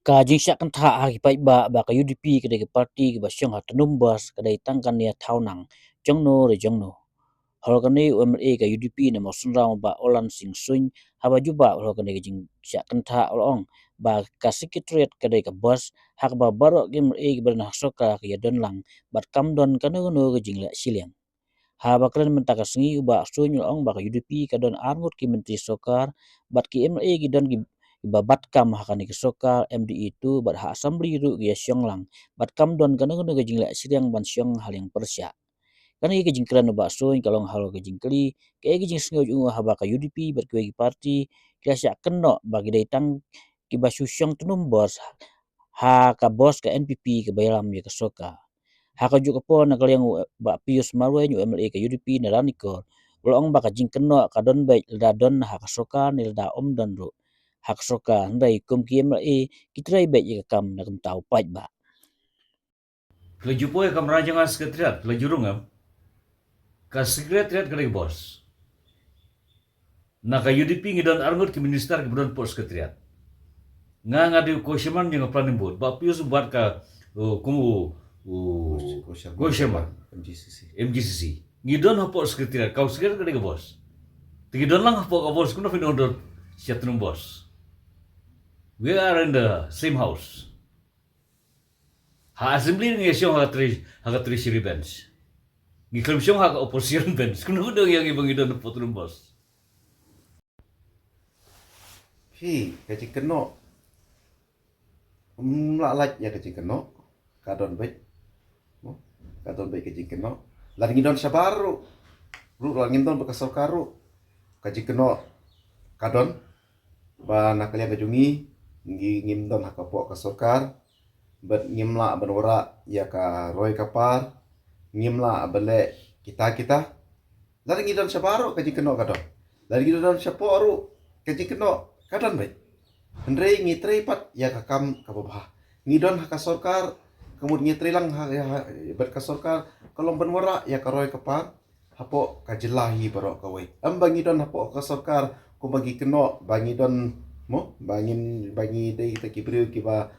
Ka jing syak kan tha ha ki pai ba ka UDP kedai ke parti ke ba syong ha tenumbas kedai tangkan ya thaunang jongno re jongno holkani UMA ka UDP na Mawsynram ba olan sing suin haba juba holkani ke jing syak kan tha olong ba ka Secretariat kedai ke bos hak ba Baroh UMA ke berna soka ke ya don lang bat kam don kanu no ke jing la siliang ha ba kren mentaka sengi ba suin olong ba ka UDP ka don arngut ki menteri sokar bat ki UMA ki don ki babat kam hakani ke sokar MDE itu bat ha assembly ru ya syong lang bat kam don kanu no ke jing la siliang ban syong hal yang persya kan ke jing kran ba so kalong halo ke jing kli ke jing sngo ju haba ka UDP ber ke parti kya sya kenno bagi dai tang ki ba syong tunum bos ha ka bos ka NPP ke bayram ya ke soka ha ka ju ka po na yang ba pius marwe nyu MLA ke UDP na raniko ulong ba ka jing kenno ka don bai da don ha ka soka ni da om don ro ha ka soka ndai kum ki MLA ki trai bai ya kam na kum tau pai ba Lejupo kam rajang sekretariat, lejurungam. Ka sekretariat kadai bos. Na ka UDP ngidon arngut ki minister ki budon pos sekretariat. Nga ngadi kosyaman yang planin bot. Ba pius buat ka kumu kosyaman MGCC. Ngidon hapo sekretariat. Kau sekretariat kadai bos. Tigidon lang hapo ka bos kuno finodon siatunum bos. We are in the same house. Ha assembly ngi syong ha treasury bench. Ngi Khrum syong ha opposition bench. Kuno dong yang ibang idon potrum bos. Hi, kaji keno. Lak ya kaji keno. Kadon baik. Kadon baik kaji keno. Lan ngidon sabaru. Ru lan ngidon bekasal karu. Kaji keno. Kadon. Ba nakalian kajungi. Ngimdon hakapo kasokar. Bet ngimla benora ya ka roy kapar. Ngimla bele kita. Lan ngidon sabaru kaji keno kadon. Lan ngidon saporu kaji keno. Kadon baik. Hendrei ngitrei pat ya kakam kababah. Ngidon hakasorkar kemud ngitrei lang berkasorkar kalau benwara ya karoy kapar hapo kajelahi Baroh kawai. Amba ngidon hapo kasorkar ko bagi keno bangidon mo bangin bangi dei kita kibriu ki ba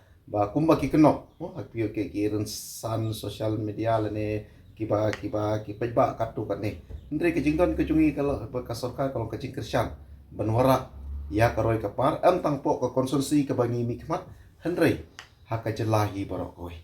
kumba ki keno mo hakpio ke ki san sosial media lene kiba pajba katu kan ne. Hendrei kejingdon kejungi kalau berkasorkar kalau kejing kersan benwara ya karoy kapar am tang po ka konsumsi ka bangi mikmat hendrei haka jelahi Baroh koi